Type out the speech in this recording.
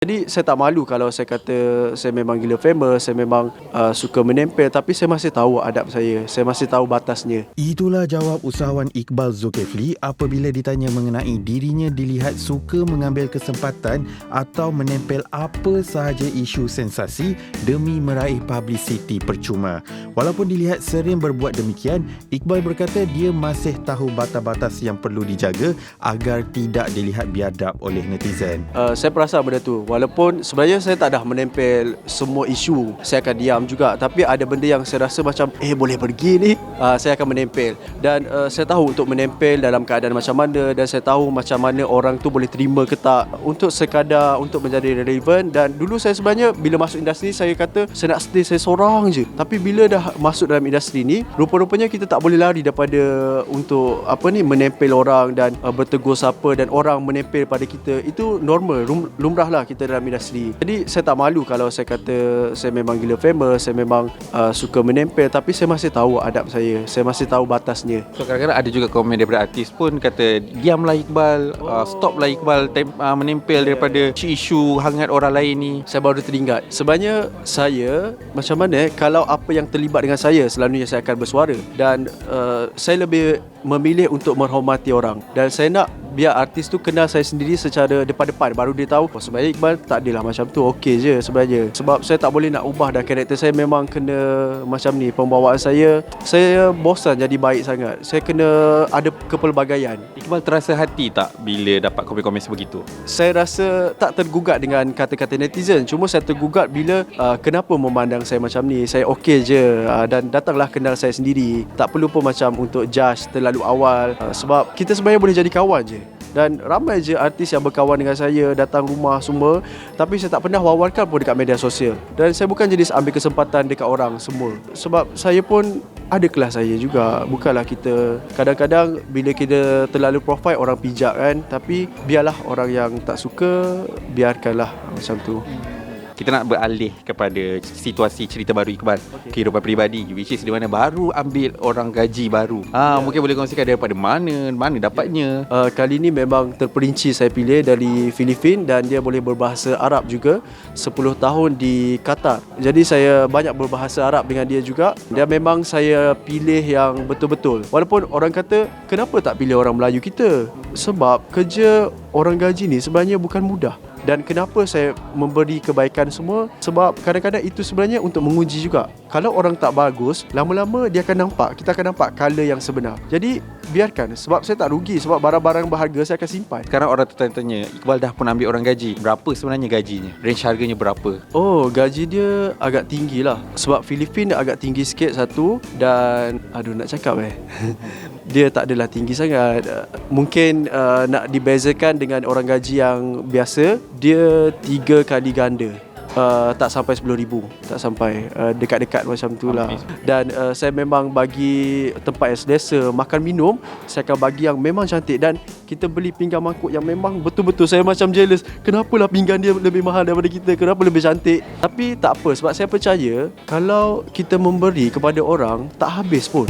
Jadi saya tak malu kalau saya kata saya memang gila famous, saya memang suka menempel, tapi saya masih tahu adab saya masih tahu batasnya. Itulah jawab usahawan Iqbal Zulkifli apabila ditanya mengenai dirinya dilihat suka mengambil kesempatan atau menempel apa sahaja isu sensasi demi meraih publicity percuma. Walaupun dilihat sering berbuat demikian, Iqbal berkata dia masih tahu batas-batas yang perlu dijaga agar tidak dilihat biadab oleh netizen. Saya perasan benda tu. Walaupun sebenarnya saya tak dah menempel semua isu, saya akan diam juga. Tapi ada benda yang saya rasa macam boleh pergi ni, saya akan menempel. Dan saya tahu untuk menempel dalam keadaan macam mana, dan saya tahu macam mana orang tu boleh terima ke tak, untuk sekadar untuk menjadi relevan. Dan dulu saya sebenarnya bila masuk industri, saya kata saya nak stay saya seorang je. Tapi bila dah masuk dalam industri ni, rupa-rupanya kita tak boleh lari daripada untuk menempel orang dan bertegur sapa, dan orang menempel pada kita. Itu normal, lumrah lah kita dalam industri. Jadi saya tak malu kalau saya kata saya memang gila famous, saya memang suka menempel, tapi saya masih tahu adab saya masih tahu batasnya. So kadang-kadang ada juga komen daripada artis pun kata diamlah Iqbal, stoplah Iqbal menempel daripada isu hangat orang lain ni. Saya baru teringat, sebenarnya saya macam mana kalau apa yang terlibat dengan saya, selalunya saya akan bersuara. Dan saya lebih memilih untuk menghormati orang, dan saya nak biar artis tu kenal saya sendiri secara depan-depan, baru dia tahu sebenarnya Iqbal tak adalah macam tu, okey je sebenarnya. Sebab saya tak boleh nak ubah dah karakter saya, memang kena macam ni pembawaan saya bosan jadi baik sangat, saya kena ada kepelbagaian. Iqbal terasa hati tak bila dapat komen-komen sebegitu? Saya rasa tak tergugat dengan kata-kata netizen, cuma saya tergugat bila kenapa memandang saya macam ni. Saya okey je, dan datanglah kenal saya sendiri, tak perlu pun macam untuk judge terlalu awal, sebab kita sebenarnya boleh jadi kawan je. Dan ramai je artis yang berkawan dengan saya, datang rumah semua, tapi saya tak pernah wawarkan pun dekat media sosial. Dan saya bukan jadi ambil kesempatan dekat orang semua, sebab saya pun ada kelas saya juga. Bukanlah kita, kadang-kadang bila kita terlalu profile, orang pijak kan. Tapi biarlah orang yang tak suka, biarkanlah macam tu. Kita nak beralih kepada situasi cerita baru Iqbal, kehidupan peribadi, which is di mana baru ambil orang gaji baru. Mungkin boleh kongsikan daripada mana dapatnya? Kali ni memang terperinci saya pilih dari Filipin, dan dia boleh berbahasa Arab juga. 10 tahun di Qatar. Jadi saya banyak berbahasa Arab dengan dia juga. Dia memang saya pilih yang betul-betul. Walaupun orang kata kenapa tak pilih orang Melayu kita? Sebab kerja orang gaji ni sebenarnya bukan mudah. Dan kenapa saya memberi kebaikan semua? Sebab kadang-kadang itu sebenarnya untuk menguji juga. Kalau orang tak bagus, lama-lama dia akan nampak, kita akan nampak color yang sebenar. Jadi biarkan, sebab saya tak rugi, sebab barang-barang berharga saya akan simpan. Sekarang orang tertanya, Iqbal dah pun ambil orang gaji, berapa sebenarnya gajinya? Range harganya berapa? Gaji dia agak tinggi lah. Sebab Filipin agak tinggi sikit satu. Dan nak cakap dia tak adalah tinggi sangat. Mungkin nak dibezakan dengan orang gaji yang biasa, dia 3 kali ganda. Tak sampai 10,000, tak sampai, dekat-dekat macam tu lah. Dan saya memang bagi tempat yang selesa, makan minum saya akan bagi yang memang cantik. Dan kita beli pinggan mangkuk yang memang betul-betul saya macam jealous, kenapalah pinggan dia lebih mahal daripada kita, kenapa lebih cantik. Tapi tak apa, sebab saya percaya kalau kita memberi kepada orang, tak habis pun.